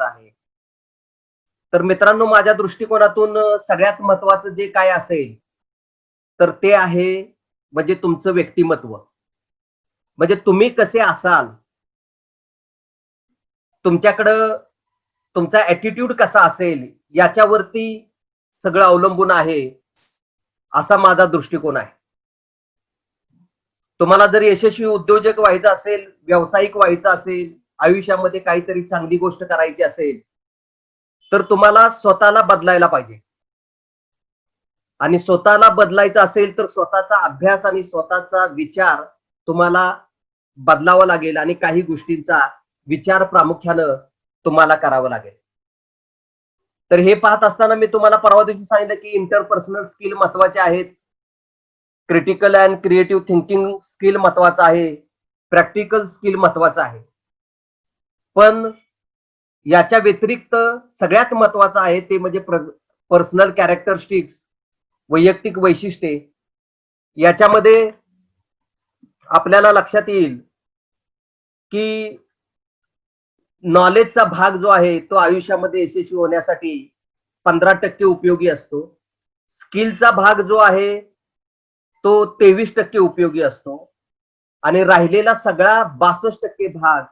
आहे. तर मित्रांनो, माझ्या दृष्टिकोनातून सगळ्यात महत्वाचं जे काय असेल, तर ते आहे म्हणजे तुमचं व्यक्तिमत्व. म्हणजे तुम्ही कसे असाल, तुमच्याकडं तुमचा ॲटिट्यूड कसा असेल, याच्यावरती सगळं अवलंबून आहे, असा माझा दृष्टिकोन आहे. तुम्हाला जर यशस्वी उद्योजक व्हायचं असेल, व्यावसायिक व्हायचं असेल, आयुष्यामध्ये काहीतरी चांगली गोष्ट करायची असेल, तर तुम्हाला स्वतःला बदलायला पाहिजे. आणि स्वतःला बदलायचं असेल तर स्वतःचा अभ्यास आणि स्वतःचा विचार तुम्हाला बदलावा लागेल आणि काही गोष्टींचा विचार प्रामुख्यानं तुम्हाला करावा लागेल. तर हे पाहत असताना मी तुम्हाला परवा दिवशी सांगितलं की इंटरपर्सनल स्किल महत्वाचे आहेत. Critical and creative thinking skill महत्वाचं आहे. प्रॅक्टिकल स्किल महत्वाचं आहे. पण याच्या व्यतिरिक्त सगळ्यात महत्वाचं आहे ते म्हणजे पर्सनल कॅरेक्टरिस्टिक्स, वैयक्तिक वैशिष्ट्ये. याच्यामध्ये आपल्याला लक्षात येईल की नॉलेजचा भाग जो आहे तो आयुष्यामध्ये यशस्वी होण्यासाठी 15% उपयोगी असतो. स्किलचा भाग जो आहे तो 23% उपयोगी असतो आणि राहिलेला सगळा 62% भाग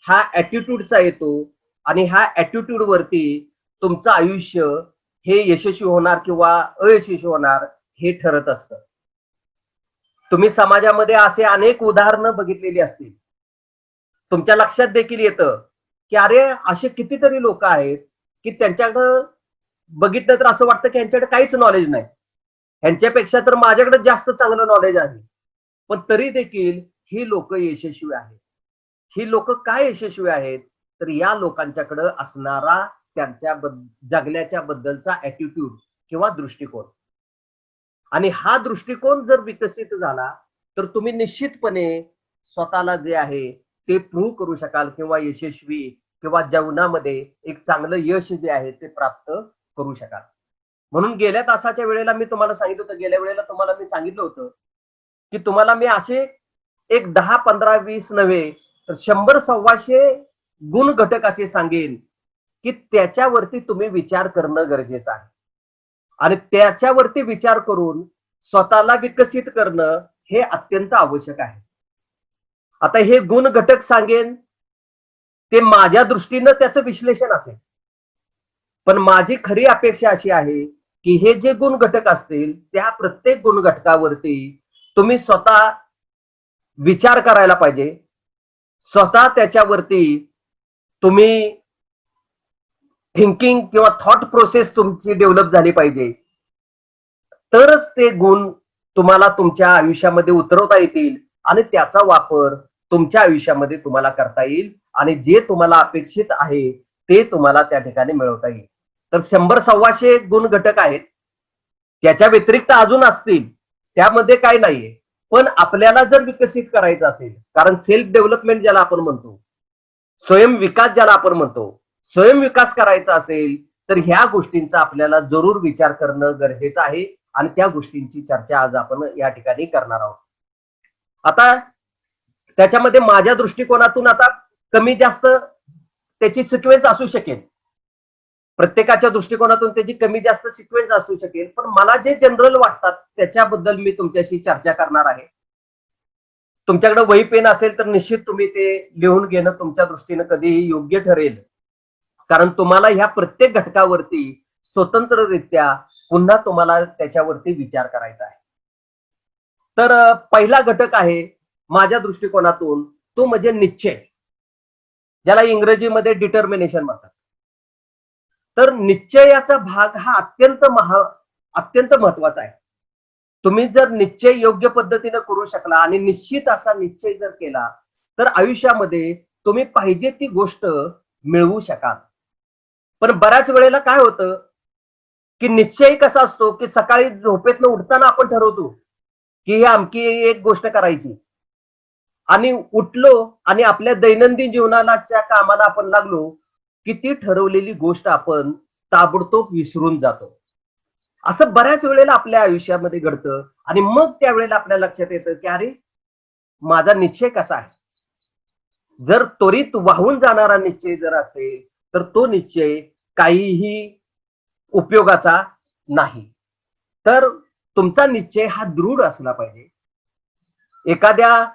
हा ॲटिट्यूडचा येतो आणि ह्या ॲटिट्यूड वरती तुमचं आयुष्य हे यशस्वी होणार किंवा अयशस्वी होणार हे ठरत असतं. तुम्ही समाजामध्ये असे अनेक उदाहरणं बघितलेली असतील. तुमच्या लक्षात देखील येतं की अरे असे कितीतरी लोक आहेत की त्यांच्याकडं बघितलं तर असं वाटतं की यांच्याकडे काहीच नॉलेज नाही. ह्यांच्यापेक्षा तर माझ्याकडे जास्त चांगलं नॉलेज आहे. पण तरी देखील ही लोक यशस्वी आहेत. ही लोक काय यशस्वी आहेत? तर या लोकांच्याकडे असणारा त्यांच्या जगण्याच्या बद्दलचा ॲटिट्यूड किंवा दृष्टिकोन. आणि हा दृष्टिकोन जर विकसित झाला तर तुम्ही निश्चितपणे स्वतःला जे आहे ते प्रूव्ह करू शकाल किंवा यशस्वी किंवा जीवनामध्ये एक चांगलं यश जे आहे ते प्राप्त करू शकाल. म्हणून गेल्या तासाच्या वेळेला मी तुम्हाला सांगितलं होतं, गेल्या वेळेला तुम्हाला मी सांगितलं होतं की तुम्हाला मी असे एक 10, 15, 20 नव्हे तर 100, 125 गुण घटक असे सांगेन की त्याच्यावरती तुम्ही विचार करणं गरजेचं आहे. आणि त्याच्यावरती विचार करून स्वतःला विकसित करणं हे अत्यंत आवश्यक आहे. आता हे गुण घटक सांगेन ते माझ्या दृष्टीनं त्याचं विश्लेषण असेल. पण माझी खरी अपेक्षा अशी आहे की हे जे गुण घटक असतील त्या प्रत्येक गुण घटकावरती तुम्ही स्वतः विचार करायला पाहिजे. स्वतः त्याच्यावरती तुम्ही थिंकिंग किंवा थॉट प्रोसेस तुमची डेव्हलप झाली पाहिजे. तरच ते गुण तुम्हाला तुमच्या आयुष्यामध्ये उतरवता येतील आणि त्याचा वापर तुमच्या आयुष्यामध्ये तुम्हाला करता येईल आणि जे तुम्हाला अपेक्षित आहे ते तुम्हाला त्या ठिकाणी मिळवता येईल. तर 100, 125 गुण घटक आहेत. त्याच्या व्यतिरिक्त अजून असतील, त्यामध्ये काय नाहीये. पण आपल्याला जर विकसित करायचं असेल, कारण सेल्फ डेव्हलपमेंट ज्याला आपण म्हणतो, स्वयंविकास ज्याला आपण म्हणतो, स्वयंविकास करायचा असेल तर ह्या गोष्टींचा आपल्याला जरूर विचार करणं गरजेचं आहे आणि त्या गोष्टींची चर्चा आज आपण या ठिकाणी करणार आहोत. आता त्याच्यामध्ये माझ्या दृष्टिकोनातून आता कमी जास्त त्याची सिक्वेन्स असू शकेल. प्रत्येकाच्या दृष्टिकोनातून त्याची कमी जास्त सिक्वेन्स असू शकेल. पण मला जे जनरल वाटतात त्याच्याबद्दल मी तुमच्याशी चर्चा करणार आहे. तुमच्याकडे वही पेन असेल तर निश्चित तुम्ही ते लिहून घेणं तुमच्या दृष्टीनं कधीही योग्य ठरेल. कारण तुम्हाला ह्या प्रत्येक घटकावरती स्वतंत्ररित्या पुन्हा तुम्हाला त्याच्यावरती विचार करायचा आहे. तर पहिला घटक आहे माझ्या दृष्टिकोनातून तो म्हणजे निश्चय, ज्याला इंग्रजीमध्ये डिटर्मिनेशन म्हणतात. तर निश्चयाचा भाग हा अत्यंत महत्वाचा आहे. तुम्ही जर निश्चय योग्य पद्धतीने करू शकला आणि निश्चित असा निश्चय जर केला तर आयुष्यामध्ये तुम्ही पाहिजे ती गोष्ट मिळवू शकाल. पण बऱ्याच वेळेला काय होतं की निश्चय कसा असतो की सकाळी झोपेतनं उठताना आपण ठरवतो की ही अमकी एक गोष्ट करायची आणि उठलो आणि आपल्या दैनंदिन जीवनाच्या कामाला आपण लागलो की ती ठरवलेली गोष्ट आपण ताबडतोब विसरून जातो. असं बऱ्याच वेळेला आपल्या आयुष्यामध्ये घडतं आणि मग त्यावेळेला आपल्या लक्षात येतं की अरे माझा निश्चय कसा आहे. जर त्वरित वाहून जाणारा निश्चय जर असेल तर तो निश्चय काहीही उपयोगाचा नाही. तर तुमचा निश्चय हा दृढ असला पाहिजे. एखाद्या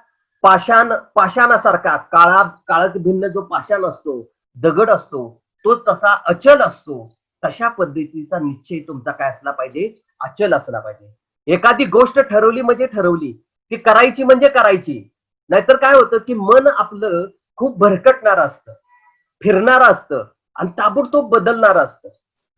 पाषाणासारखा काळात भिन्न जो पाषाण असतो, दगड असतो, तो तसा अचल असतो. तशा पद्धतीचा निश्चय तुमचा काय असला पाहिजे, अचल असला पाहिजे. एखादी गोष्ट ठरवली म्हणजे ठरवली, ती करायची म्हणजे करायची. नाहीतर काय होतं की मन आपलं खूप भरकटणारं असतं, फिरणारं असतं आणि ताबडतोब बदलणारं असतं.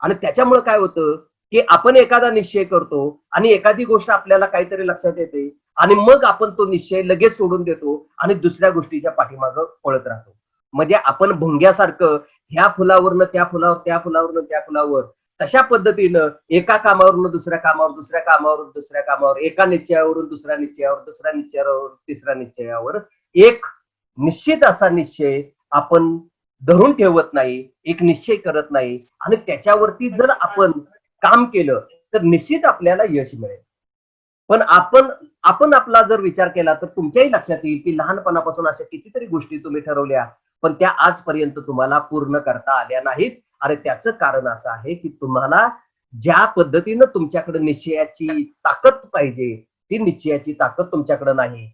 आणि त्याच्यामुळे काय होतं की आपण एखादा निश्चय करतो आणि एखादी गोष्ट आपल्याला काहीतरी लक्षात येते आणि मग आपण तो निश्चय लगेच सोडून देतो आणि दुसऱ्या गोष्टीच्या पाठीमागं पळत राहतो. म्हणजे आपण भुंग्यासारखं ह्या फुलावरनं त्या फुलावर, त्या फुलावरनं त्या फुलावर, तशा पद्धतीनं एका कामावरून दुसऱ्या कामावर, दुसऱ्या कामावरून दुसऱ्या कामावर, एका निश्चयावरून दुसऱ्या निश्चयावर, दुसऱ्या निश्चयावर तिसऱ्या निश्चयावर, एक निश्चित असा निश्चय आपण धरून ठेवत नाही, एक निश्चय करत नाही आणि त्याच्यावरती जर आपण काम केलं तर निश्चित आपल्याला यश मिळेल. पण आपण आपला जर विचार केला तर तुमच्याही लक्षात येईल की लहानपणापासून अशा कितीतरी गोष्टी तुम्ही ठरवल्या, पण त्या आजपर्यंत तुम्हाला पूर्ण करता आल्या नाहीत. आणि त्याचं कारण असं आहे की तुम्हाला ज्या पद्धतीनं तुमच्याकडे निश्चयाची ताकद पाहिजे, ती निश्चयाची ताकद तुमच्याकडे नाही.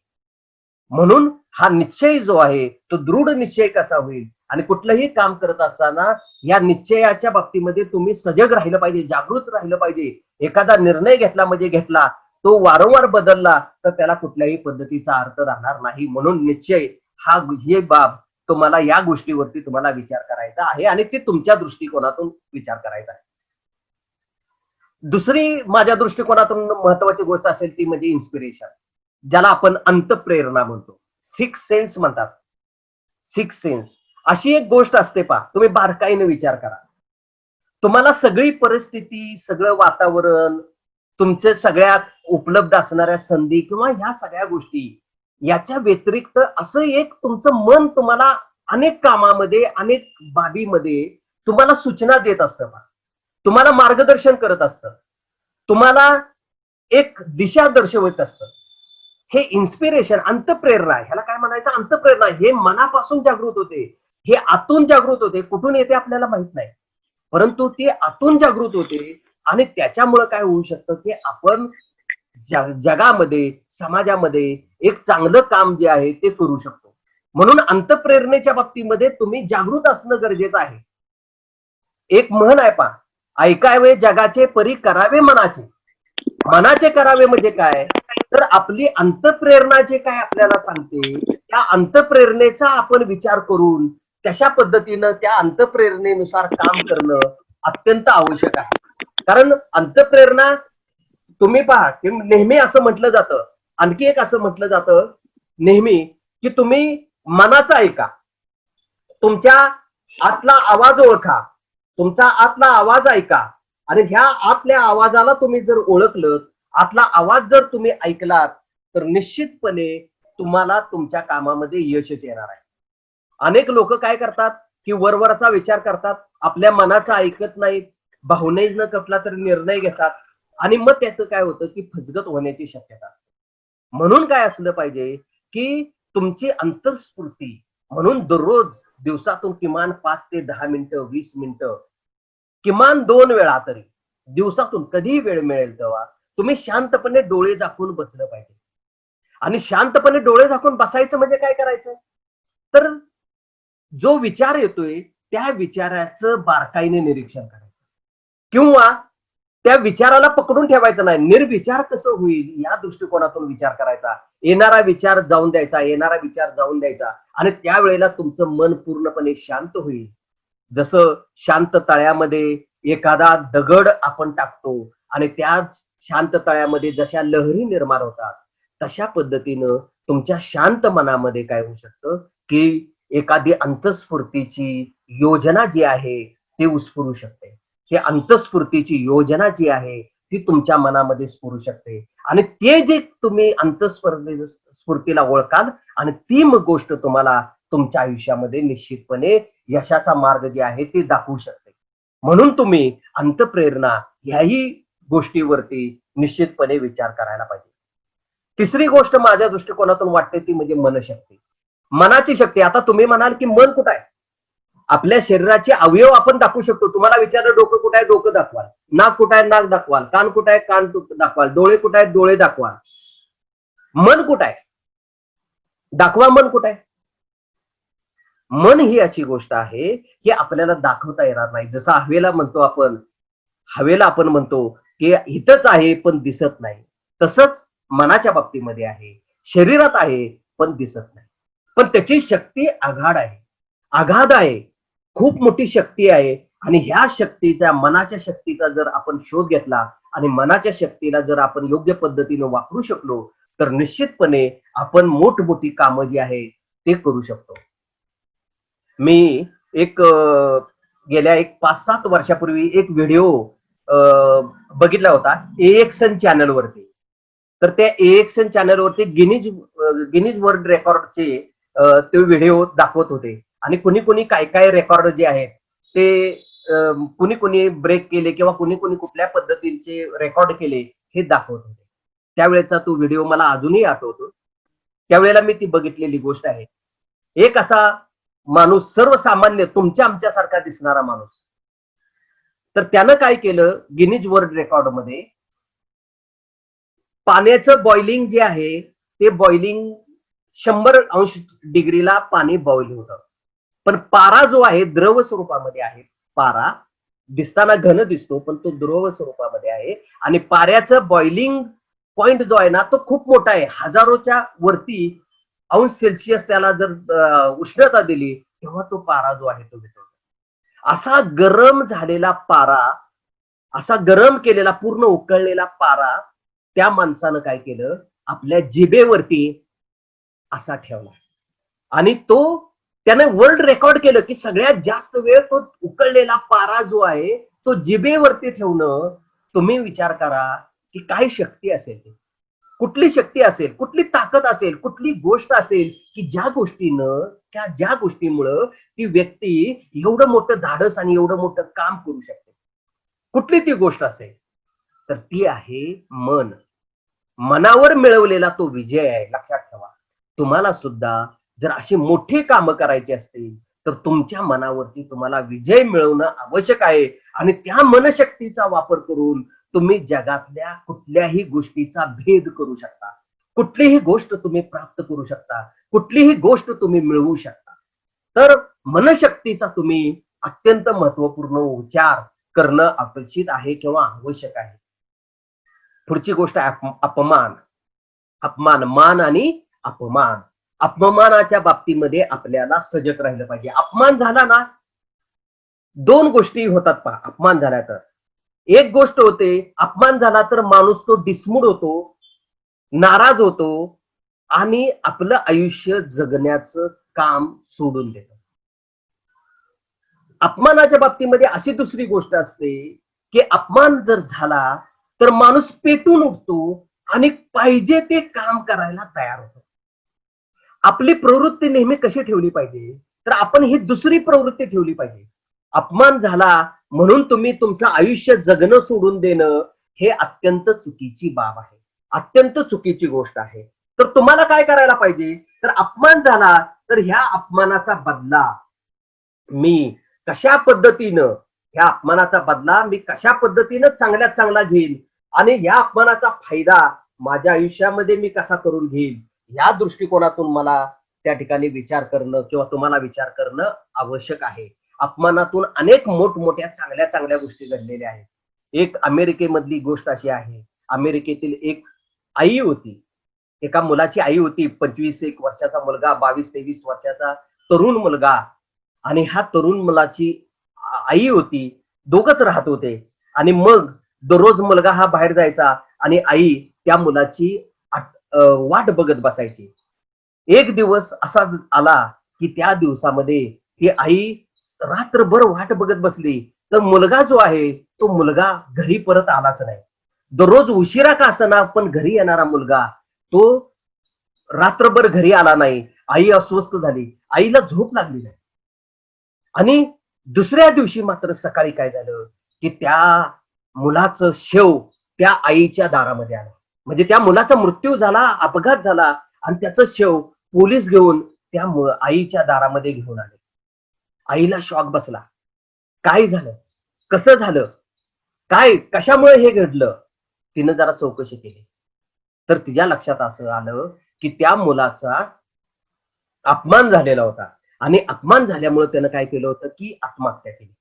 म्हणून हा निश्चय जो आहे तो दृढ निश्चय कसा होईल आणि कुठलंही काम करत असताना या निश्चयाच्या बाबतीमध्ये तुम्ही सजग राहिलं पाहिजे, जागृत राहिलं पाहिजे. एखादा निर्णय घेतला म्हणजे घेतला, तो वारंवार बदलला तर त्याला कुठल्याही पद्धतीचा अर्थ राहणार नाही. म्हणून निश्चय ही बाब तुम्हाला या गोष्टीवरती तुम्हाला विचार करायचा आहे आणि ते तुमच्या दृष्टिकोनातून विचार करायचा आहे. दुसरी माझ्या दृष्टिकोनातून महत्वाची गोष्ट असेल ती म्हणजे इन्स्पिरेशन, ज्याला आपण अंतःप्रेरणा म्हणतो. सिक्स सेन्स म्हणतात. सिक्स सेन्स अशी एक गोष्ट असते पहा, तुम्ही बारकाईने विचार करा. तुम्हाला सगळी परिस्थिती, सगळं वातावरण, तुमचे सगळ्यात उपलब्ध असणाऱ्या संधी किंवा ह्या सगळ्या गोष्टी याच्या व्यतिरिक्त असं एक तुमचं मन तुम्हाला अनेक कामामध्ये, अनेक बाबीमध्ये तुम्हाला सूचना देत असतं पहा. तुम्हाला मार्गदर्शन करत असतं. तुम्हाला एक दिशा दर्शवत असतं. हे इन्स्पिरेशन, अंतःप्रेरणा, ह्याला काय म्हणायचं, अंतःप्रेरणा. हे मनापासून जागृत होते, हे आतून जागृत होते. कुठून येते आपल्याला माहित नाही, परंतु ते आतून जागृत होते आणि त्याच्यामुळे काय होऊ शकतं की आपण जगामध्ये, समाजामध्ये एक चांगलं काम जे आहे ते करू शकतो. म्हणून अंतःप्रेरणेच्या बाबतीमध्ये तुम्ही जागृत असणं गरजेचं आहे. एक म्हण आहे पहा, ऐकावे जगाचे परी करावे मनाचे. मनाचे करावे म्हणजे काय, तर आपली अंतःप्रेरणा जे काय आपल्याला सांगते त्या अंतःप्रेरणेचा आपण विचार करून तशा पद्धतीनं त्या अंतःप्रेरणेनुसार काम करणं अत्यंत आवश्यक आहे. कारण अंतःप्रेरणा तुम्ही पहा की नेहमी असं म्हटलं जातं, आणखी एक असं म्हटलं जातं नेहमी की तुम्ही मनाचं ऐका, तुमच्या आतला आवाज ओळखा, तुमचा आतला आवाज ऐका आणि ह्या आतल्या आवाजाला तुम्ही जर ओळखलं, आतला आवाज जर तुम्ही ऐकलात तर निश्चितपणे तुम्हाला तुमच्या कामामध्ये यशच येणार आहे. अनेक लोक काय करतात की वरवरचा विचार करतात, आपल्या मनाचा ऐकत नाहीत, भावनेनं कपला तर निर्णय घेतात आणि मग त्याचं काय होतं की फसगत होण्याची शक्यता असते. म्हणून काय असलं पाहिजे की तुमची अंतःस्फूर्ती, म्हणून दररोज दिवसातून किमान 5 ते 10 मिनिटं, 20 मिनिटं, किमान 2 वेळा तरी दिवसातून कधीही वेळ मिळेल तेव्हा तुम्ही शांतपणे डोळे झाकून बसलं पाहिजे. आणि शांतपणे डोळे झाकून बसायचं म्हणजे काय करायचं, तर जो विचार येतोय त्या विचाराचं बारकाईने निरीक्षण करायचं किंवा त्या विचाराला पकडून ठेवायचं नाही. निर्विचार कसं होईल या दृष्टिकोनातून विचार करायचा. येणारा विचार जाऊन द्यायचा, येणारा विचार जाऊन द्यायचा आणि त्यावेळेला तुमचं मन पूर्णपणे शांत होईल. जसं शांत तळ्यामध्ये एखादा दगड आपण टाकतो आणि त्याच शांत तळ्यामध्ये जशा लहरी निर्माण होतात, तशा पद्धतीनं तुमच्या शांत मनामध्ये काय होऊ शकतं की एखादी अंतःस्फूर्तीची योजना जी आहे ती उत्स्फुरू शकते. ही अंतःस्फूर्तीची योजना जी आहे ती तुमच्या मनामध्ये स्फुरू शकते आणि ते जे तुम्ही स्फूर्तीला ओळखाल आणि ती मग गोष्ट तुम्हाला तुमच्या आयुष्यामध्ये निश्चितपणे यशाचा मार्ग जे आहे ते दाखवू शकते. म्हणून तुम्ही अंतःप्रेरणा ह्याही गोष्टीवरती निश्चितपणे विचार करायला पाहिजे. तिसरी गोष्ट माझ्या दृष्टिकोनातून वाटते ती म्हणजे मनशक्ती, मनाची शक्ती. आता तुम्ही म्हणाल की मन कुठं आहे, आपल्या शरीराचे अवयव आपण दाखवू शकतो. तुम्हाला विचारलं डोकं कुठे आहे, डोकं दाखवाल. नाक कुठे आहे, नाक दाखवाल. कान कुठे आहे, कान दाखवाल. डोळे कुठे आहेत, डोळे दाखवाल. मन कुठे आहे, दाखवा. मन कुठे आहे. मन ही अशी गोष्ट आहे की आपल्याला दाखवता येणार नाही. जसं हवेला आपण म्हणतो की इथंच आहे पण दिसत नाही. तसंच मनाच्या बाबतीमध्ये आहे. शरीरात आहे पण दिसत नाही. पण त्याची शक्ती अगाध आहे. खूप मोठी शक्ती आहे. आणि ह्या शक्तीचा, मनाच्या शक्तीचा जर आपण शोध घेतला आणि मनाच्या शक्तीला जर आपण योग्य पद्धतीने वापरू शकलो तर निश्चितपणे आपण मोठमोठी कामं जी आहे ते करू शकतो. मी एक गेल्या 5-7 वर्षापूर्वी एक व्हिडिओ बघितला होता AXN चॅनलवरती. तर त्या AXN चॅनलवरती गिनीज वर्ल्ड रेकॉर्डचे ते व्हिडिओ दाखवत होते. आणि कुणी कुणी काय काय रेकॉर्ड जे आहेत ते कुणी कुणी ब्रेक केले किंवा कुणी कुणी कुठल्या पद्धतीचे रेकॉर्ड केले हे दाखवत होते. त्यावेळेचा तो व्हिडिओ मला अजूनही आठवतो. त्यावेळेला मी ती बघितलेली गोष्ट आहे. एक असा माणूस, सर्वसामान्य तुमच्या आमच्यासारखा दिसणारा माणूस, तर त्यानं काय केलं, गिनीज वर्ल्ड रेकॉर्ड मध्ये पाण्याचं बॉइलिंग जे आहे ते बॉइलिंग 100 अंश डिग्रीला पाणी बॉइल होतं. पण पारा जो आहे द्रव स्वरूपामध्ये आहे. पारा दिसताना घन दिसतो पण तो द्रव स्वरूपामध्ये आहे. आणि पाऱ्याचं बॉइलिंग पॉइंट जो आहे ना तो खूप मोठा आहे. हजारोच्या वरती अंश सेल्सिअस त्याला जर उष्णता दिली तेव्हा तो पारा जो आहे तो वितळतो. असा गरम झालेला पारा, असा गरम केलेला, पूर्ण उकळलेला पारा त्या माणसानं काय केलं, आपल्या जिभेवरती असा ठेवला. आणि तो त्याने वर्ल्ड रेकॉर्ड केलं की सगळ्यात जास्त वेळ तो उकळलेला पारा जो आहे तो जिभेवरती ठेवणं. तुम्ही विचार करा की काय शक्ती असेल, कुठली शक्ती असेल, कुठली ताकद असेल, कुठली गोष्ट असेल की ज्या गोष्टीमुळं ती व्यक्ती एवढं मोठं धाडस आणि एवढं मोठं काम करू शकते. कुठली ती गोष्ट असेल तर ती आहे मन. मनावर मिळवलेला तो विजय आहे. लक्षात ठेवा, तुम्हाला सुद्धा जर अशी मोठी कामं करायची असतील तर तुमच्या मनावरती तुम्हाला विजय मिळवणं आवश्यक आहे. आणि त्या मनशक्तीचा वापर करून तुम्ही जगातल्या कुठल्याही गोष्टीचा भेद करू शकता. कुठलीही गोष्ट तुम्ही प्राप्त करू शकता. कुठलीही गोष्ट तुम्ही मिळवू शकता. तर मनशक्तीचा तुम्ही अत्यंत महत्वपूर्ण उच्चार करणं अपेक्षित आहे किंवा आवश्यक आहे. पुढची गोष्ट अपमान. मान आणि अपमान. अपमानाच्या बाबतीमध्ये आपल्याला सजग राहिलं पाहिजे. अपमान झाला ना, दोन गोष्टी होतात पहा. अपमान झाला तर एक गोष्ट होते, अपमान झाला तर माणूस तो डिसमूड होतो, नाराज होतो आणि आपलं आयुष्य जगण्याचं काम सोडून देतो. अपमानाच्या बाबतीमध्ये अशी दुसरी गोष्ट असते की अपमान जर झाला तर माणूस पेटून उठतो आणि पाहिजे ते काम करायला तयार होतो. आपली प्रवृत्ती नेहमी कशी ठेवली पाहिजे, तर आपण ही दुसरी प्रवृत्ती ठेवली पाहिजे. अपमान झाला म्हणून तुम्ही तुमचं आयुष्य जगणं सोडून देणं हे अत्यंत चुकीची बाब आहे. अत्यंत चुकीची गोष्ट आहे. तर तुम्हाला काय करायला पाहिजे, तर अपमान झाला तर ह्या अपमानाचा बदला मी कशा पद्धतीनं चांगल्यात चांगला घेईन आणि या अपमानाचा फायदा माझ्या आयुष्यामध्ये मी कसा करून घेईन, या दृष्टिकोनातून मला त्या ठिकाणी विचार करणं किंवा तुम्हाला विचार करणं आवश्यक आहे. अपमानातून अनेक मोठमोठ्या चांगल्या चांगल्या गोष्टी घडलेल्या आहेत. एक अमेरिकेमधली गोष्ट अशी आहे. अमेरिकेतील एक आई होती, एका मुलाची आई होती. 25-1 वर्षाचा मुलगा, 22-23 वर्षाचा तरुण मुलगा. आणि ह्या तरुण मुलाची आई होती. दोघच राहत होते. आणि मग दररोज मुलगा हा बाहेर जायचा आणि आई त्या मुलाची वाट बघत बसायची. एक दिवस असा आला की त्या दिवसामध्ये ती आई रात्रभर वाट बघत बसली, तर मुलगा जो आहे तो मुलगा घरी परत आलाच नाही. दररोज उशिरा का असना पण घरी येणारा मुलगा तो रात्रभर घरी आला नाही. आई अस्वस्थ झाली, आईला झोप लागली नाही. आणि दुसऱ्या दिवशी मात्र सकाळी काय झालं की त्या मुलाचं शव त्या आईच्या दारामध्ये आलं. म्हणजे त्या मुलाचा मृत्यू झाला, अपघात झाला आणि त्याचं शव पोलीस घेऊन त्या आईच्या दारामध्ये घेऊन आले. आईला शॉक बसला. काय झालं? कसं झालं? काय कशामुळे हे घडलं? तिनं जरा चौकशी केली. तर तिच्या लक्षात असं आलं, की त्या मुलाचा अपमान झालेला होता आणि अपमान झाल्यामुळे त्यानं काय केलं होतं, की आत्महत्या केली.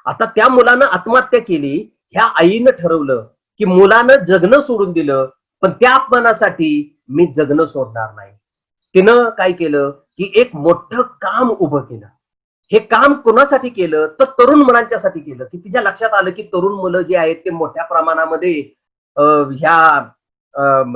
आता त्या मुलानं आत्महत्या केली. ह्या आईनं ठरवलं, की मुलानं जगणं सोडून दिलं, पण त्या अपमानासाठी मी जगणं सोडणार नाही. तिनं काय केलं, की एक मोठं काम उभं केलं. हे काम कोणासाठी केलं? तर तरुण मुलांच्यासाठी केलं, की तिच्या लक्षात आलं, की तरुण मुलं जे आहेत ते मोठ्या प्रमाणामध्ये ह्या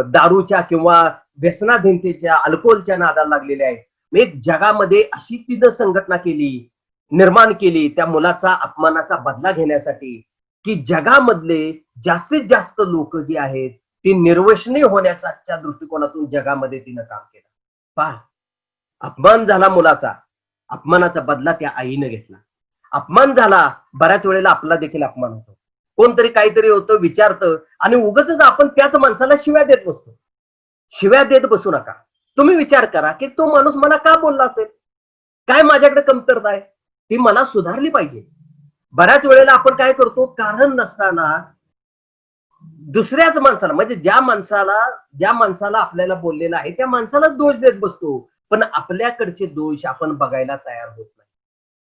दारूच्या किंवा व्यसनाधीनतेच्या, अल्कोहोलच्या नादाला लागलेले आहेत. मग एक जगामध्ये अशी तिनं संघटना केली, निर्माण केली त्या मुलाचा अपमानाचा बदला घेण्यासाठी, की जगामधले जास्तीत जास्त लोक जे आहेत ती निर्वसनी होण्याच्या दृष्टिकोनातून जगामध्ये तिनं काम केलं. पहा, अपमान झाला मुलाचा, अपमानाचा बदला त्या आईने घेतला. अपमान झाला, बऱ्याच वेळेला आपला देखील अपमान होतो. कोणतरी काहीतरी होतं, विचारतं आणि उगाचच आपण त्याच माणसाला शिव्या देत बसतो. शिव्या देत बसू नका. तुम्ही विचार करा, की तो माणूस मला का बोलला असेल? काय माझ्याकडे कमतरता आहे? ती मला सुधारली पाहिजे. बऱ्याच वेळेला आपण काय करतो, कारण नसताना दुसऱ्याच माणसाला म्हणजे ज्या माणसाला आपल्याला बोललेला आहे त्या माणसाला दोष देत बसतो. पण आपल्याकडचे दोष आपण बघायला तयार होत नाही.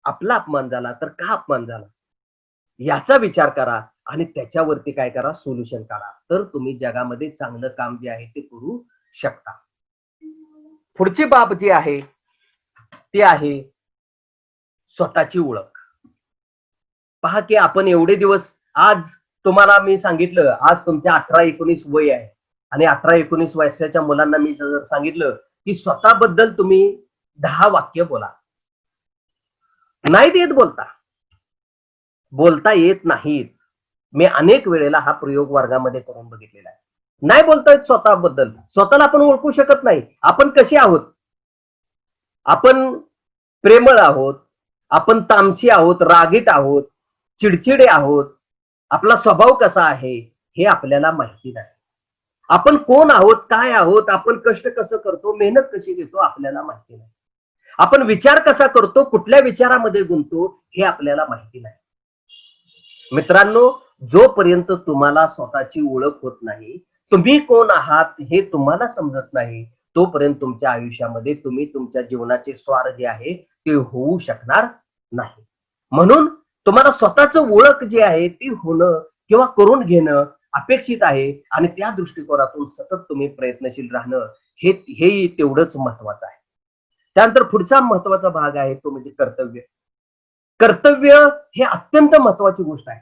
आपला अपमान झाला तर का अपमान झाला? याचा विचार करा आणि त्याच्यावरती काय करा, सोल्युशन काढा. तर तुम्ही जगामध्ये चांगलं काम जे आहे ते करू शकता. पुढची बाब जी आहे ती आहे स्वतःची ओळख. पहा की आपण एवढे दिवस आज तुम्हाला मी सांगितलं, आज तुमच्या 18-19 वय आहे आणि 18-19 वर्षाच्या मुलांना मी जर सांगितलं, की स्वतःबद्दल तुम्ही 10 वाक्य बोला. नाही येत बोलता. बोलता येत नाहीत. मी अनेक वेळेला हा प्रयोग वर्गामध्ये करून बघितलेला आहे. नाही बोलता येत स्वतःबद्दल. स्वतःला आपण ओळखू शकत नाही. आपण कसे आहोत? आपण प्रेमळ आहोत, आपण तामसी आहोत, रागीट आहोत, चिडचिडे आहोत, आपला स्वभाव कसा आहे हे आपल्याला माहिती नाही. आपण कोण आहोत, काय आहोत, आपण कष्ट कसं करतो, मेहनत कशी घेतो आपल्याला माहिती नाही. आपण विचार कसा करतो, कुठल्या विचारामध्ये गुंततो हे आपल्याला माहिती नाही. मित्रांनो, जोपर्यंत तुम्हाला स्वतःची ओळख होत नाही, तुम्ही कोण आहात हे तुम्हाला समजत नाही, तोपर्यंत तुमच्या आयुष्यामध्ये तुम्ही तुमच्या जीवनाचे स्वार जे आहे ते होऊ शकणार नाही. म्हणून तुम्हाला स्वतःचं ओळख जे आहे ती होणं किंवा करून घेणं अपेक्षित आहे आणि त्या दृष्टिकोनातून सतत तुम्ही प्रयत्नशील राहणं हे तेवढंच महत्वाचं आहे. त्यानंतर पुढचा महत्वाचा भाग आहे तो म्हणजे कर्तव्य. कर्तव्य हे अत्यंत महत्वाची गोष्ट आहे.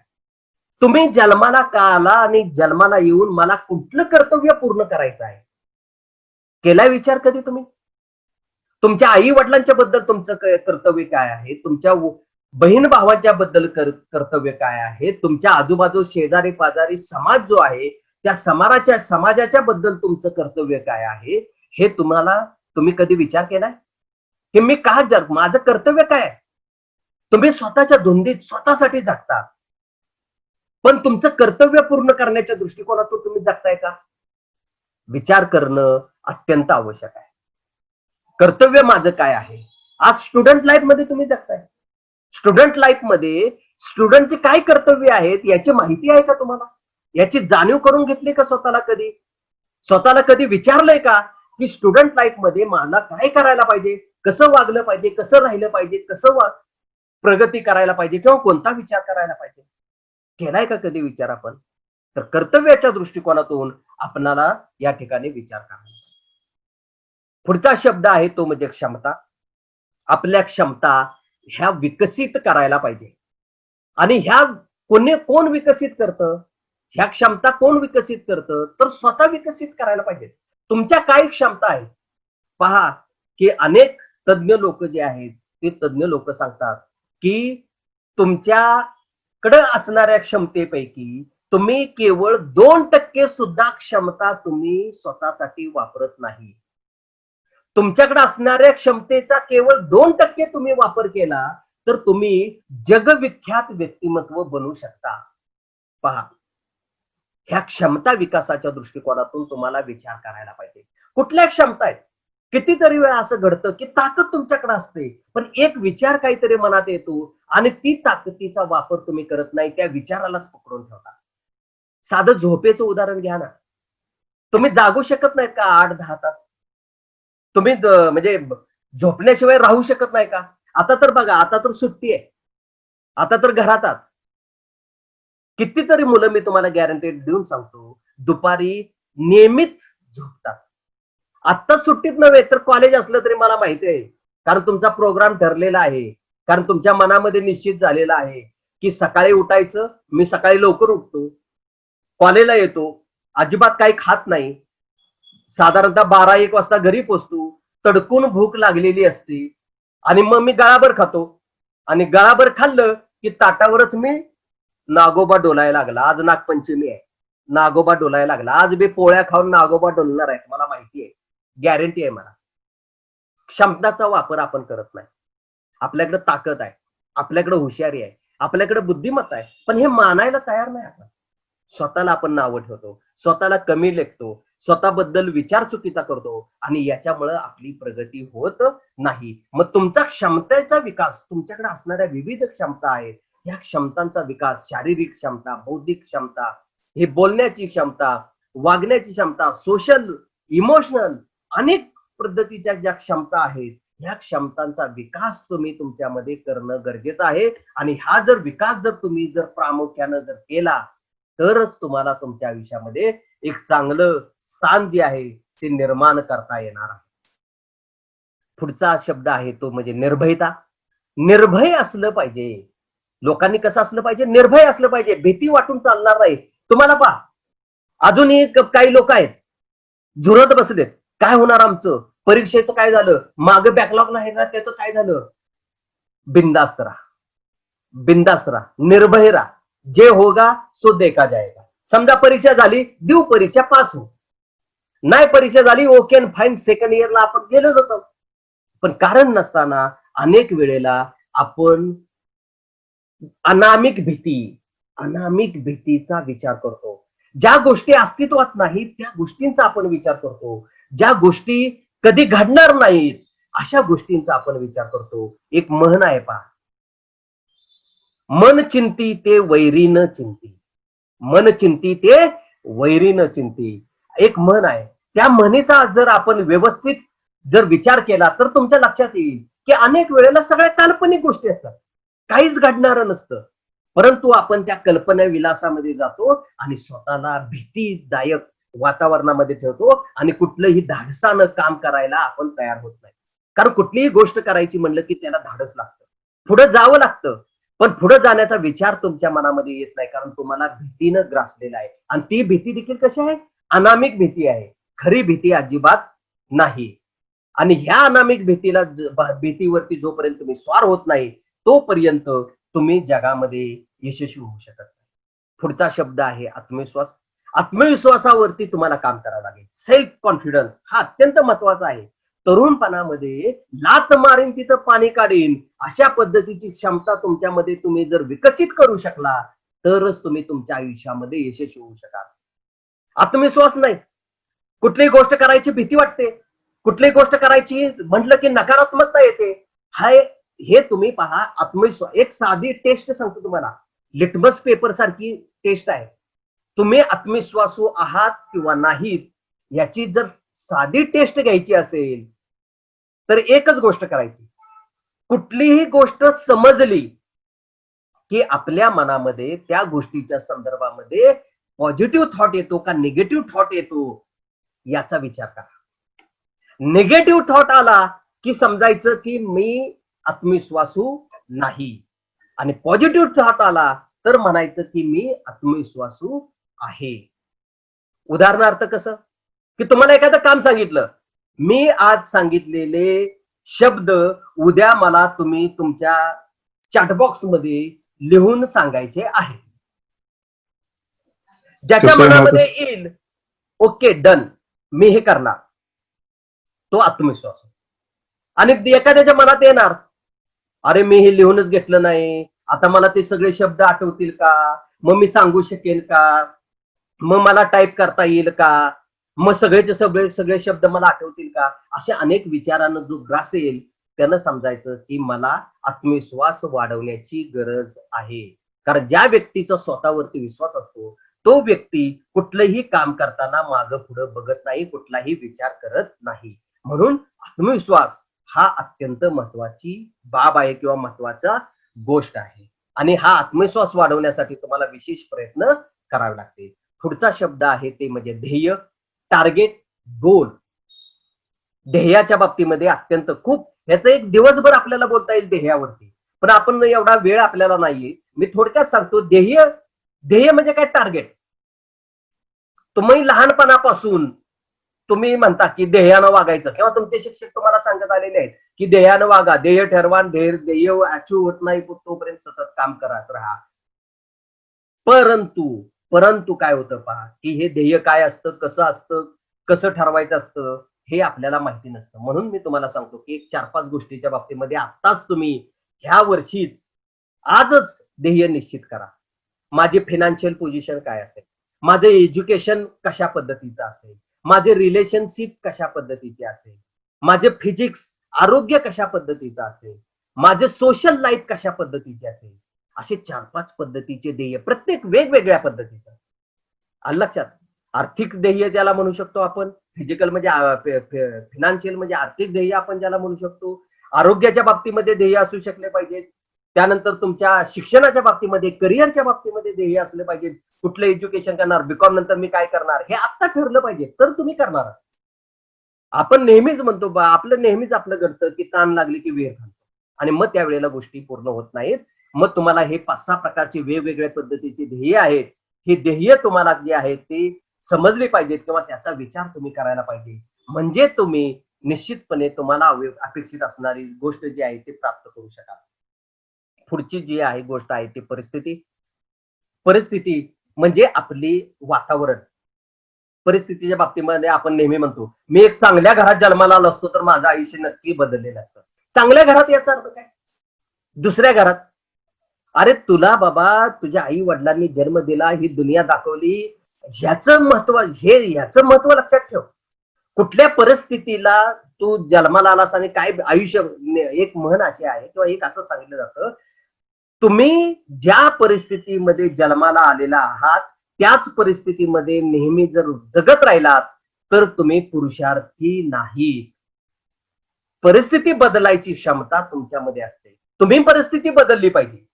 तुम्ही जन्माला का आला आणि जन्माला येऊन मला कुठलं कर्तव्य पूर्ण करायचं आहे? केलाय विचार कधी तुम्ही? तुमच्या आई वडिलांच्या बद्दल तुमचं कर्तव्य काय आहे? तुमच्या बहीण भावाच्या बद्दल कर्तव्य काय आहे? तुमच्या आजूबाजू शेजारी पाजारी समाज जो आहे त्या समाजाच्या बद्दल तुमचं कर्तव्य काय आहे? हे तुम्ही कधी विचार केलाय? की मी का माझं कर्तव्य काय आहे? तुम्ही स्वतःच्या धुंदीत स्वतःसाठी जगता. पण तुमचं कर्तव्य पूर्ण करण्याच्या दृष्टिकोनातून तुम्ही जगताय का? विचार करणं अत्यंत आवश्यक आहे. कर्तव्य माझं काय आहे? आज स्टुडंट लाईफ मध्ये तुम्ही जगताय. स्टुडंट लाईफ मध्ये स्टुडंटचे काय कर्तव्य आहेत याची माहिती आहे का तुम्हाला? याची जाणीव करून घेतली का स्वतःला कधी? स्वतःला कधी विचारलंय का, की स्टुडंट लाईफ मध्ये मला काय करायला पाहिजे? कसं वागलं पाहिजे? कसं राहिलं पाहिजे? प्रगती करायला पाहिजे किंवा कोणता विचार करायला पाहिजे? केलाय का कधी विचार आपण? तर कर्तव्याच्या दृष्टिकोनातून आपणाला या ठिकाणी विचार करायला. पुढचा शब्द आहे तो म्हणजे क्षमता. आपल्या क्षमता ह्या विकसित करायला पाहिजे. आणि ह्या कोण विकसित करतं? ह्या क्षमता कोण विकसित करतं? तर स्वतः विकसित करायला पाहिजे. तुमच्या काय क्षमता आहेत? पहा, की अनेक तज्ञ लोक जे आहेत, ते तज्ञ लोक सांगतात, की तुमच्याकडे असणाऱ्या क्षमतेपैकी तुम्ही केवळ 2% सुद्धा क्षमता तुम्ही स्वतःसाठी वापरत नाही. तुमच्याकडे असणाऱ्या क्षमतेचा केवळ 2% तुम्ही वापर केला तर तुम्ही जगविख्यात व्यक्तिमत्व बनू शकता. पहा, ह्या क्षमता विकासाच्या दृष्टिकोनातून तुम्हाला विचार करायला पाहिजे. कुठल्या क्षमता आहेत? कितीतरी वेळा असं घडतं की ताकद तुमच्याकडे असते, पण एक विचार काहीतरी मनात येतो आणि ती ताकदीचा वापर तुम्ही करत नाही, त्या विचारालाच पकडून ठेवता. साधं झोपेचं उदाहरण घ्या ना. तुम्ही जागू शकत नाहीत का 8-10 तास? तुम्ही म्हणजे झोपल्याशिवाय राहू शकत नाही का? आता तर बघा, आता तर सुट्टी आहे. आता तर घरात आहात. कितीतरी मुलं मी तुम्हाला गॅरंटी देऊन सांगतो, दुपारी नियमित झोपतात. आत्ता सुट्टीत नव्हे तर कॉलेज असलं तरी मला माहिती आहे. कारण तुमचा प्रोग्राम ठरलेला आहे. कारण तुमच्या मनामध्ये निश्चित झालेला आहे, की सकाळी उठायचं, मी सकाळी लवकर उठतो, कॉलेजला येतो, अजिबात काही खात नाही. साधारणतः 12-1 वाजता घरी पोहोचतो. तडकून भूक लागलेली असते आणि मग मी गळाभर खातो आणि गळाभर खाल्लं, की ताटावरच मी नागोबा डोलायला लागला. आज नागपंचमी आहे. नागोबा डोलायला लागला. आज मी पोळ्या खाऊन नागोबा डोलणार आहे. मला माहिती आहे. गॅरंटी आहे मला. क्षमताचा वापर आपण करत नाही. आपल्याकडे ताकद आहे. आपल्याकडे हुशारी आहे. आपल्याकडे बुद्धिमत्ता आहे. पण हे मानायला तयार नाही आपण. स्वतःला आपण नावं ठेवतो. स्वतःला कमी लेखतो. स्वतःबद्दल विचार चुकीचा करतो आणि याच्यामुळे आपली प्रगती होत नाही. मग तुमचा क्षमतेचा विकास, तुमच्याकडे असणाऱ्या विविध क्षमता आहेत. या क्षमतांचा विकास, शारीरिक क्षमता, बौद्धिक क्षमता, हे बोलण्याची क्षमता, वागण्याची क्षमता, सोशल, इमोशनल अनेक पद्धतीच्या ज्या क्षमता आहेत, ह्या क्षमतांचा विकास तुम्ही तुमच्यामध्ये करणं गरजेचं आहे. आणि हा जर विकास जर तुम्ही जर प्रामुख्यानं जर केला, तरच तुम्हाला तुमच्या आयुष्यामध्ये एक चांगलं स्थान जे आहे ते निर्माण करता येणार आहे. पुढचा शब्द आहे तो म्हणजे निर्भयता. निर्भय असलं पाहिजे. लोकांनी कसं असलं पाहिजे? निर्भय असलं पाहिजे. भीती वाटून चालणार नाही. तुम्हाला पहा, अजूनही काही लोक आहेत, झुरत बसलेत. काय होणार आमचं? परीक्षेचं काय झालं? मागे बॅकलॉग नाही ना, त्याचं काय झालं? बिंदास्त राहा. बिंदास राहा, निर्भय राहा. जे होगा सो देखा जाएगा. समजा परीक्षा झाली, देऊ परीक्षा, पास हो. नाही परीक्षा झाली, ओके अँड फाईन, सेकंड इयरला आपण गेलो होतो. पण कारण नसताना अनेक वेळेला आपण अनामिक भीती, अनामिक भीतीचा विचार करतो. ज्या गोष्टी अस्तित्वात नाहीत, त्या गोष्टींचा आपण विचार करतो. ज्या गोष्टी कधी घडणार नाहीत, अशा गोष्टींचा आपण विचार करतो. एक म्हण आहे पहा, मन चिंती ते वैरी न चिंती. मन चिंती ते वैरी न चिंती. एक म्हण आहे. त्या म्हणीचा जर आपण व्यवस्थित जर विचार केला तर तुमच्या लक्षात येईल, की अनेक वेळेला सगळ्या काल्पनिक गोष्टी असतात. काहीच घडणारं नसतं. परंतु आपण त्या कल्पना विलासामध्ये जातो आणि स्वतःला भीतीदायक वातावरणामध्ये ठेवतो आणि कुठलंही धाडसानं काम करायला आपण तयार होत नाही. कारण कुठलीही गोष्ट करायची म्हणलं की त्याला धाडस लागतं. पुढे जावं लागतं. पण पुढे जाण्याचा विचार तुमच्या मनामध्ये येत नाही, कारण तुम्हाला भीतीनं ग्रासलेला आहे. आणि ती भीती देखील कशी आहे? अनामिक भीती आहे. खरी भीती अजिबात नाही. आणि ह्या अनामिक भीतीवरती जोपर्यंत तुम्ही स्वार होत नाही, तोपर्यंत तुम्ही जगामध्ये यशस्वी होऊ शकत नाही. पुढचा शब्द आहे आत्मविश्वास. आत्मविश्वासावरती तुम्हाला काम करावं लागेल. सेल्फ कॉन्फिडन्स हा अत्यंत महत्वाचा आहे. तरुणपणामध्ये लात मारीन तिथं पाणी काढीन, अशा पद्धतीची क्षमता तुमच्यामध्ये तुम्ही जर विकसित करू शकला, तरच तुम्ही तुमच्या आयुष्यामध्ये यशस्वी होऊ शकाल. आत्मविश्वास नाही, कुठलीही गोष्ट करायची भीती वाटते, कुठलीही गोष्ट करायची म्हटलं की नकारात्मकता येते. हाय, हे तुम्ही पहा. आत्मविश्वास एक साधी टेस्ट सांगतो तुम्हाला, लिटमस पेपर सारखी टेस्ट आहे. तुम्ही आत्मविश्वासू आहात किंवा नाहीत याची जर साधी टेस्ट घ्यायची असेल तर एकच गोष्ट करायची. कुठलीही गोष्ट समजली की आपल्या मनामध्ये त्या गोष्टीच्या संदर्भामध्ये पॉझिटिव्ह थॉट येतो का निगेटिव्ह थॉट येतो, याचा विचार करा. निगेटिव्ह थॉट आला की समजायचं की मी आत्मविश्वासू नाही, आणि पॉझिटिव्ह थॉट आला तर म्हणायचं की मी आत्मविश्वासू आहे. उदाहरणार्थ कसं, की तुम्हाला एखादं काम सांगितलं, मी आज सांगितलेले शब्द उद्या मला तुम्ही तुमच्या चॅटबॉक्स मध्ये लिहून सांगायचे आहे. ज्याच्या मनामध्ये येईल ओके डन, मी हे करणार, तो आत्मविश्वास. आणि एखाद्याच्या मनात येणार, अरे मी हे लिहूनच घेतलं नाही, आता मला ते सगळे शब्द आठवतील का, मग मी सांगू शकेल का, मग मला टाईप करता येईल का, मग सगळेचे सगळे सगळे शब्द मला आठवतील का? असे अनेक विचारानं जो ग्रासेल त्यानं समजायचं की मला आत्मविश्वास वाढवण्याची गरज आहे. कारण ज्या व्यक्तीचा स्वतःवरती विश्वास असतो तो व्यक्ती कुठलंही काम करताना मागं पुढं बघत नाही, कुठलाही विचार करत नाही. म्हणून आत्मविश्वास हा अत्यंत महत्वाची बाब आहे किंवा महत्वाचा गोष्ट आहे. आणि हा आत्मविश्वास वाढवण्यासाठी तुम्हाला विशेष प्रयत्न करावे लागतील. पुढचा शब्द आहे ते म्हणजे ध्येय, टार्गेट, गोल. ध्येयाच्या बाबतीमध्ये अत्यंत खूप ह्याचं एक दिवसभर आपल्याला बोलता येईल ध्येयावरती. पण आपण एवढा वेळ आपल्याला नाहीये. मी थोडक्यात सांगतो ध्येय ध्येय म्हणजे काय टार्गेट. तुम्ही लहानपणापासून तुम्ही म्हणता की ध्येयानं वागायचं किंवा तुमचे शिक्षक तुम्हाला सांगत आलेले आहेत की ध्येयानं वागा, ध्येय ठरवा, ध्येय अचीव होत नाही तोपर्यंत सतत काम करत राहा. परंतु परंतु काय होतं पहा की हे ध्येय काय असतं, कसं असतं, कसं ठरवायचं असतं हे आपल्याला माहिती नसतं. म्हणून मी तुम्हाला सांगतो की एक 4-5 गोष्टीच्या बाबतीमध्ये आत्ताच तुम्ही ह्या वर्षीच आजच ध्येय निश्चित करा. माझी फायनान्शियल पोझिशन काय असेल, माझं एज्युकेशन कशा पद्धतीचं असेल, माझे रिलेशनशिप कशा पद्धतीचे असेल, माझे फिजिक्स आरोग्य कशा पद्धतीचं असेल, माझे सोशल लाईफ कशा पद्धतीचे असेल, असे 4-5 पद्धतीचे ध्येय प्रत्येक वेगवेगळ्या पद्धतीचं. आलं लक्षात? आर्थिक ध्येय ज्याला म्हणू शकतो आपण, फिजिकल म्हणजे फायनान्शियल म्हणजे आर्थिक ध्येय आपण ज्याला म्हणू शकतो. आरोग्याच्या बाबतीमध्ये ध्येय असू शकले पाहिजेत. त्यानंतर तुमच्या शिक्षणाच्या बाबतीमध्ये, करिअरच्या बाबतीमध्ये ध्येय असले पाहिजेत. कुठलं एज्युकेशन करणार, बीकॉम नंतर मी काय करणार, हे आत्ता ठरलं पाहिजे, तर तुम्ही करणार. आपण नेहमीच म्हणतो आपलं नेहमीच आपलं घडतं की ताण लागली की वेळ घालतो आणि मग त्यावेळेला गोष्टी पूर्ण होत नाहीत. मग तुम्हाला हे 5-6 प्रकारचे वेगवेगळ्या पद्धतीचे ध्येय आहेत. हे ध्येय तुम्हाला जे आहेत ते समजले पाहिजेत किंवा त्याचा विचार तुम्ही करायला पाहिजे. म्हणजे तुम्ही निश्चितपणे तुम्हाला अपेक्षित असणारी गोष्ट जी आहे ती प्राप्त करू शकाल. पुढची जी आहे गोष्ट आहे ती परिस्थिती. परिस्थिती म्हणजे आपली वातावरण. परिस्थितीच्या बाबतीमध्ये आपण नेहमी म्हणतो, मी एक चांगल्या घरात जन्माला आलो असतो तर माझं आयुष्य नक्की बदललेलं असतं. चांगल्या घरात याचा अर्थ काय? दुसऱ्या घरात. अरे तुला बाबा तुझ्या आई वडिलांनी जन्म दिला, ही दुनिया दाखवली. ह्याचं महत्व लक्षात ठेव. कुठल्या परिस्थितीला तू जन्माला आलास आणि काय आयुष्य एक म्हण अशी आहे किंवा एक असं सांगितलं जातं, तुम्ही ज्या परिस्थितीमध्ये जन्माला आलेला आहात, त्याच परिस्थितीमध्ये नेहमी जर जगत राहिलात, तर तुम्ही पुरुषार्थी नाही. परिस्थिती बदलायची क्षमता तुमच्यामध्ये असते. तुम्ही परिस्थिती बदलली पाहिजे.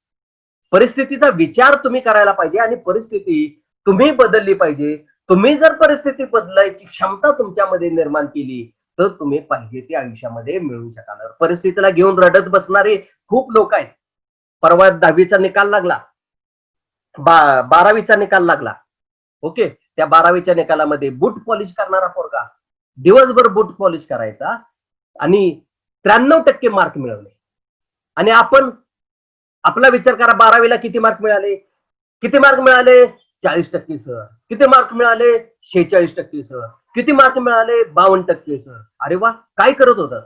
परिस्थितीचा विचार तुम्ही करायला पाहिजे आणि परिस्थिती तुम्ही बदलली पाहिजे. तुम्ही जर परिस्थिती बदलायची क्षमता तुमच्यामध्ये निर्माण केली, तर तुम्ही पाहिजे ते आयुष्यामध्ये मिळवू शकाल. परिस्थितीला घेऊन रडत बसणारे खूप लोक आहेत. परवा 10वीचा निकाल लागला, 12वीचा निकाल लागला. ओके. त्या 12वीच्या निकालामध्ये बूट पॉलिश करणारा पोरगा दिवसभर बूट पॉलिश करायचा आणि 93% मार्क मिळवले. आणि आपण आपला विचार करा 12वीला किती मार्क मिळाले? किती मार्क मिळाले? 40% सर. किती मार्क मिळाले? 46% सर. किती मार्क मिळाले? 52% सर. अरे वा, काय करत होतास?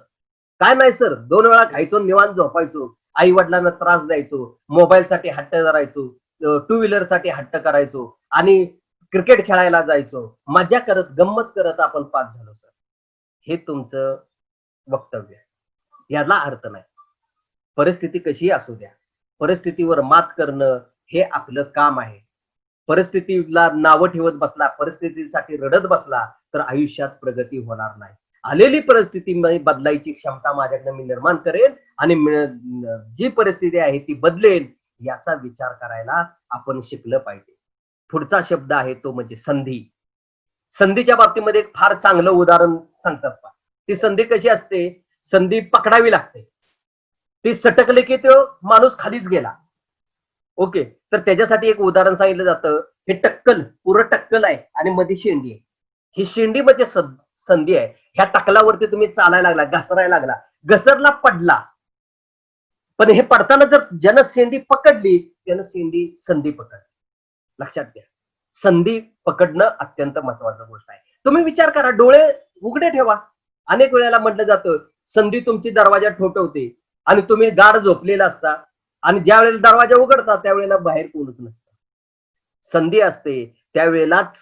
काय नाही सर, 2 वेळा खायचो, निवांत झोपायचो, आई वडिलांना त्रास द्यायचो, मोबाईलसाठी हट्ट धरायचो, टू व्हीलर साठी हट्ट करायचो आणि क्रिकेट खेळायला जायचो, मजा करत गंमत करत आपण पास झालो सर. हे तुमचं वक्तव्य आहे. याला अर्थ नाही. परिस्थिती कशीही असू द्या, परिस्थितीवर मात करणं हे आपलं काम आहे. परिस्थितीला नावं ठेवत बसला, परिस्थितीसाठी रडत बसला, तर आयुष्यात प्रगती होणार नाही. आलेली परिस्थिती बदलायची क्षमता माझ्याकडे मी निर्माण करेन आणि जी परिस्थिती आहे ती बदलेल याचा विचार करायला आपण शिकलं पाहिजे. पुढचा शब्द आहे तो म्हणजे संधी. संधीच्या बाबतीमध्ये एक फार चांगलं उदाहरण सांगतात पहा. ती संधी कशी असते? संधी पकडावी लागते. ती सटकली की तो माणूस खालीच गेला. ओके. तर त्याच्यासाठी एक उदाहरण सांगितलं जातं. हे टक्कल, पुरं टक्कल आहे आणि मध्ये शेंडी आहे. ही शेंडी म्हणजे संधी आहे. ह्या टकलावरती तुम्ही चालायला लागला, घसरायला लागला, घसरला, पडला. पण हे पडताना जर ज्यानं शेंडी पकडली त्यानं संधी पकडली. लक्षात घ्या. संधी पकडणं अत्यंत महत्वाची गोष्ट आहे. तुम्ही विचार करा, डोळे उघडे ठेवा. अनेक वेळेला म्हटलं जातं संधी तुमची दरवाजा ठोठवते आणि तुम्ही गाढ झोपलेला असता आणि ज्या वेळेला दरवाजा उघडता त्यावेळेला बाहेर कोणच नसतं. संधी असते त्यावेळेलाच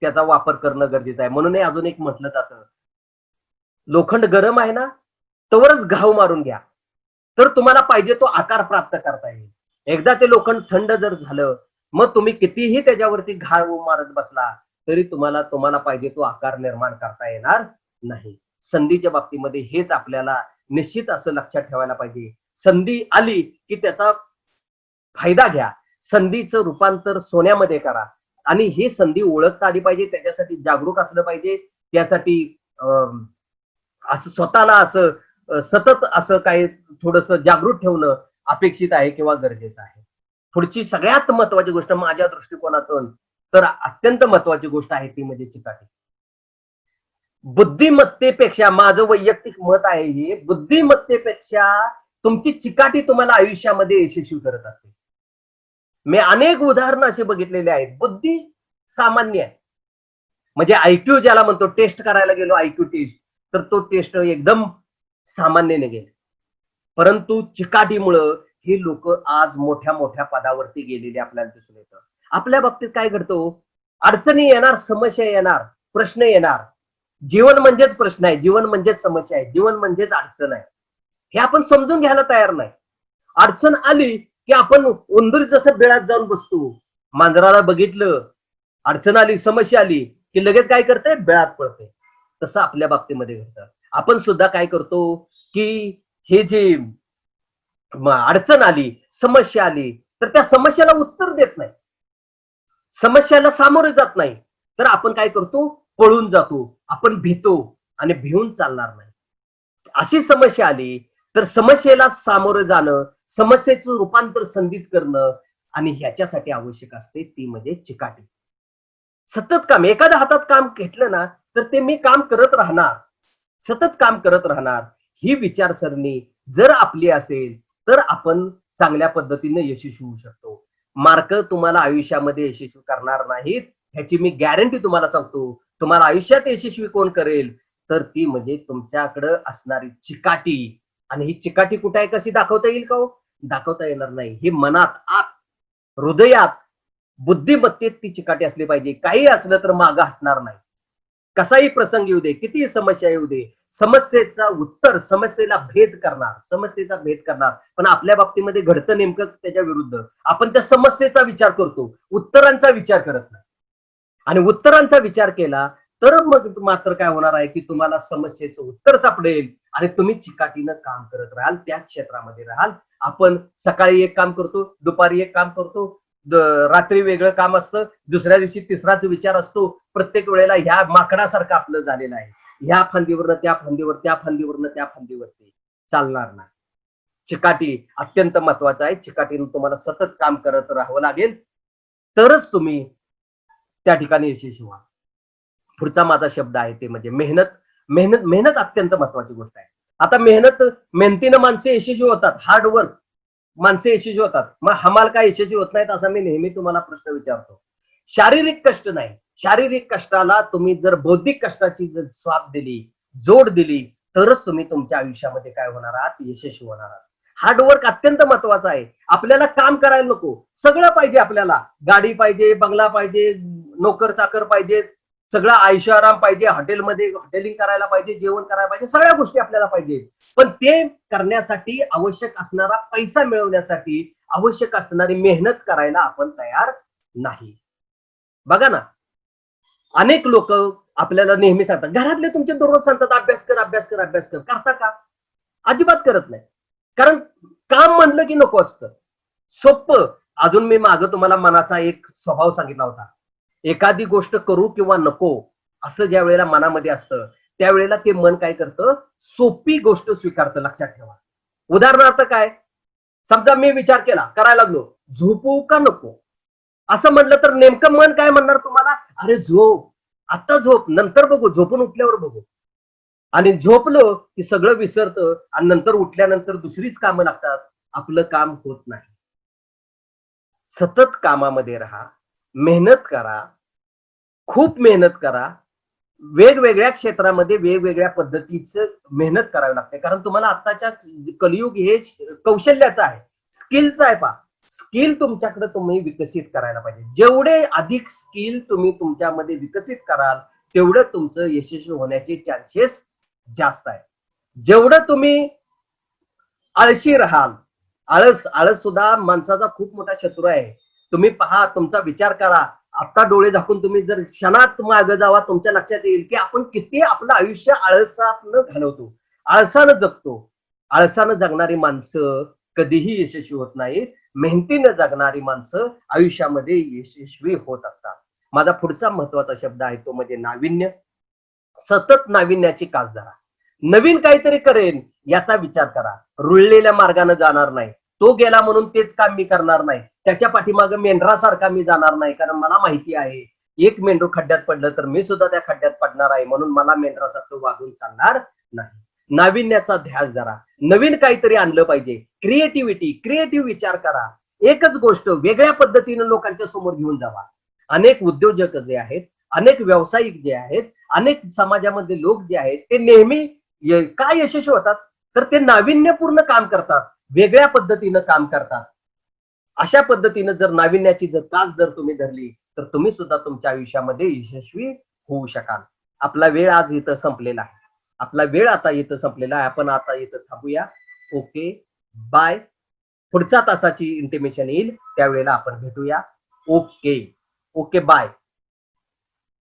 त्याचा वापर करणं गरजेचं आहे. म्हणून अजून एक म्हटलं जातं, लोखंड गरम आहे ना, तोवरच घाव मारून घ्या, तर तुम्हाला पाहिजे तो आकार प्राप्त करता येईल. एकदा ते लोखंड थंड जर झालं, मग तुम्ही कितीही त्याच्यावरती घाव मारत बसला तरी तुम्हाला तुम्हाला पाहिजे तो आकार निर्माण करता येणार नाही. संधीच्या बाबतीमध्ये हेच आपल्याला निश्चित असं लक्षात ठेवायला पाहिजे. संधी आली की त्याचा फायदा घ्या. संधीचं रूपांतर सोन्यामध्ये करा आणि ही संधी ओळखता आली पाहिजे. त्याच्यासाठी जागरूक असलं पाहिजे. त्यासाठी असं स्वतःला असं सतत असं काही थोडंसं जागृत ठेवणं अपेक्षित आहे किंवा गरजेचं आहे. पुढची सगळ्यात महत्वाची गोष्ट माझ्या दृष्टिकोनातून तर अत्यंत महत्वाची गोष्ट आहे ती म्हणजे चिकाटी. बुद्धिमत्तेपेक्षा माझं वैयक्तिक मत आहे हे, बुद्धिमत्तेपेक्षा तुमची चिकाटी तुम्हाला आयुष्यामध्ये यशस्वी करत असते. मी अनेक उदाहरणं अशी बघितलेली आहेत. बुद्धी सामान्य आहे. म्हणजे आयक्यू ज्याला म्हणतो, टेस्ट करायला गेलो आयक्यू टेस्ट, तर तो टेस्ट एकदम सामान्यने गेले. परंतु चिकाटीमुळं ही लोक आज मोठ्या मोठ्या पदावरती गेलेली आपल्याला दिसून येतं. आपल्या बाबतीत काय घडतो, अडचणी येणार, समस्या येणार, प्रश्न येणार. जीवन म्हणजेच प्रश्न आहे, जीवन म्हणजेच समस्या आहे, जीवन म्हणजेच अडचण आहे. हे आपण समजून घ्यायला तयार नाही. अडचण आली की आपण उंदीर जसं बिळात जाऊन बसतो, मांजराला बघितलं, अडचण आली, समस्या आली की लगेच काय करते, बिळात पळते. तसं आपल्या बाबतीमध्ये घडतं. आपण सुद्धा काय करतो की हे जे अडचण आली, समस्या आली, तर त्या समस्याला उत्तर देत नाही, समस्याला सामोरे जात नाही, तर आपण काय करतो, पळून जातो, आपण भीतो आणि भिवून चालणार नाही. अशी समस्या आली तर समस्येला सामोरं जाणं, समस्येचं रूपांतर संधीत करणं आणि ह्याच्यासाठी आवश्यक असते ती म्हणजे चिकाटी. सतत काम, एखाद्या हातात काम घेतलं ना तर ते मी काम करत राहणार, सतत काम करत राहणार, ही विचारसरणी जर आपली असेल तर आपण चांगल्या पद्धतीने यशस्वी होऊ शकतो. मार्क तुम्हाला आयुष्यामध्ये यशस्वी करणार नाहीत, ह्याची मी गॅरंटी तुम्हाला सांगतो. तुम्हाला आयुष्यात यशस्वी कोण करेल, तर ती म्हणजे तुमच्याकडं असणारी चिकाटी. आणि ही चिकाटी कुठे आहे, कशी दाखवता येईल का हो? दाखवता येणार नाही. ही मनात, आत, हृदयात, बुद्धिमत्तेत ती चिकाटी असली पाहिजे. काही असलं तर मागं हटणार नाही. कसाही प्रसंग येऊ दे, कितीही समस्या येऊ दे, समस्येचा उत्तर, समस्येला भेद करणार, समस्येचा भेद करणार. पण आपल्या बाबतीमध्ये घडतं नेमकं त्याच्या विरुद्ध. आपण त्या समस्येचा विचार करतो, उत्तरांचा विचार करत नाही. आणि उत्तरांचा विचार केला तर मग मात्र काय होणार आहे की तुम्हाला समस्येचं उत्तर सापडेल आणि तुम्ही चिकाटीनं काम करत राहाल, त्याच क्षेत्रामध्ये राहाल. आपण सकाळी एक काम करतो, दुपारी एक काम करतो, रात्री वेगळं काम असतं, दुसऱ्या दिवशी तिसराच विचार असतो. प्रत्येक वेळेला ह्या माकडासारखं आपलं झालेलं आहे. ह्या फांदीवरनं त्या फांदीवर, त्या फांदीवरनं त्या फांदीवरती चालणार नाही. चिकाटी अत्यंत महत्वाचं आहे. चिकाटीनं तुम्हाला सतत काम करत राहावं लागेल, तरच तुम्ही त्या ठिकाणी यशस्वी व्हा. पुढचा माझा शब्द आहे ते म्हणजे मेहनत. मेहनत मेहनत अत्यंत महत्वाची गोष्ट आहे. आता मेहनतीनं माणसे यशस्वी होतात, हार्डवर्क माणसे यशस्वी होतात. मग हमाल काय यशस्वी होत नाहीत असा मी नेहमी तुम्हाला प्रश्न विचारतो. शारीरिक कष्ट नाही, शारीरिक कष्टाला तुम्ही जर बौद्धिक कष्टाची जर साथ दिली, जोड दिली, तरच तुम्ही तुमच्या आयुष्यामध्ये काय होणार आहात, यशस्वी होणार आहात. हार्डवर्क अत्यंत महत्वाचं आहे. आपल्याला काम करायला नको, सगळं पाहिजे आपल्याला. गाडी पाहिजे, बंगला पाहिजे, नोकर चाकर पाहिजे, सगळं ऐशोआराम पाहिजे, हॉटेलमध्ये हॉटेलिंग करायला पाहिजे, जेवण करायला पाहिजे, सगळ्या गोष्टी आपल्याला पाहिजेत. पण ते करण्यासाठी आवश्यक असणारा पैसा मिळवण्यासाठी आवश्यक असणारी मेहनत करायला आपण तयार नाही. बघा ना, अनेक लोक आपल्याला नेहमी सांगतात, घरातले तुमचे दररोज सांगतात अभ्यास कर, अभ्यास कर, अभ्यास कर. करता का? अजिबात करत नाही. कारण काम म्हणलं की नको असतं, सोपं. अजून मी मागं तुम्हाला मनाचा एक स्वभाव सांगितला होता. एखादी गोष्ट करू किंवा नको असं ज्या वेळेला मनामध्ये असतं, त्यावेळेला ते मन काय करतं, सोपी गोष्ट स्वीकारतं. लक्षात ठेवा. उदाहरणार्थ काय, समजा मी विचार केला, करायला लागलो, झोपू का नको असं म्हटलं तर नेमकं मन काय म्हणणार तुम्हाला, अरे झोप, आता झोप, नंतर बघू, झोपून उठल्यावर बघू. आणि झोपलो की सगळं विसरतं आणि नंतर उठल्यानंतर दुसरीच कामं लागतात, आपलं काम होत नाही. सतत कामामध्ये राहा, मेहनत करा, खूप मेहनत करा. वेगवेगळ्या क्षेत्रामध्ये वेगवेगळ्या पद्धतीचं मेहनत करावी लागते. कारण तुम्हाला आत्ताच्या कलियुग हे कौशल्याचं आहे, स्किलचं आहे. पहा, स्किल तुमच्याकडे तुम्ही विकसित करायला पाहिजे. जेवढे अधिक स्किल तुम्ही तुमच्यामध्ये विकसित कराल तेवढं तुमचं यशस्वी होण्याचे चान्सेस जास्त आहे. जेवढं तुम्ही आळशी राहाल, आळस आळस सुद्धा माणसाचा खूप मोठा शत्रू आहे. तुम्ही पहा, तुमचा विचार करा. आता डोळे झाकून तुम्ही जर क्षणात मागे जावा, तुमच्या लक्षात येईल की आपण किती आपलं आयुष्य आळसानं घालवतो, आळसानं जगतो. आळसानं जगणारी माणसं कधीही यशस्वी होत नाहीत. मेहनतीनं जगणारी माणसं आयुष्यामध्ये यशस्वी होत असतात. माझा पुढचा महत्वाचा शब्द आहे तो म्हणजे नाविन्य. सतत नाविन्याची कास धरा. नवीन काहीतरी करेन याचा विचार करा. रुळलेल्या मार्गाने जाणार नाही. तो गेला म्हणून तेच काम मी करणार नाही. त्याच्या पाठीमागे मेंढरासारखा मी जाणार नाही, कारण मला माहिती आहे एक मेंढरू खड्ड्यात पडलं तर मी सुद्धा त्या खड्ड्यात पडणार आहे, म्हणून मला मेंढरासारखं वागून चालणार नाही. नाविन्याचा ध्यास धरा. नवीन काहीतरी आणलं पाहिजे. क्रिएटिव्ह विचार करा. एकच गोष्ट वेगळ्या पद्धतीने लोकांच्या समोर घेऊन जावा. अनेक उद्योजक जे आहेत, अनेक व्यावसायिक जे आहेत, अनेक समाजामध्ये लोक जे आहेत, ते नेहमी काय यशस्वी होतात, तर ते नाविन्यपूर्ण काम करतात, वेगळ्या पद्धतीनं काम करतात. अशा पद्धतीनं जर नाविन्याची जर कास जर तुम्ही धरली तर तुम्ही सुद्धा तुमच्या आयुष्यामध्ये यशस्वी होऊ शकाल. आपला वेळ आज इथं संपलेला आहे. आपला वेळ आता इथं संपलेला आहे. आपण आता इथं थांबूया. Okay, bye. पुढच्या तासाची इंटिमेशन येईल त्यावेळेला आपण भेटूया. Okay, okay, bye.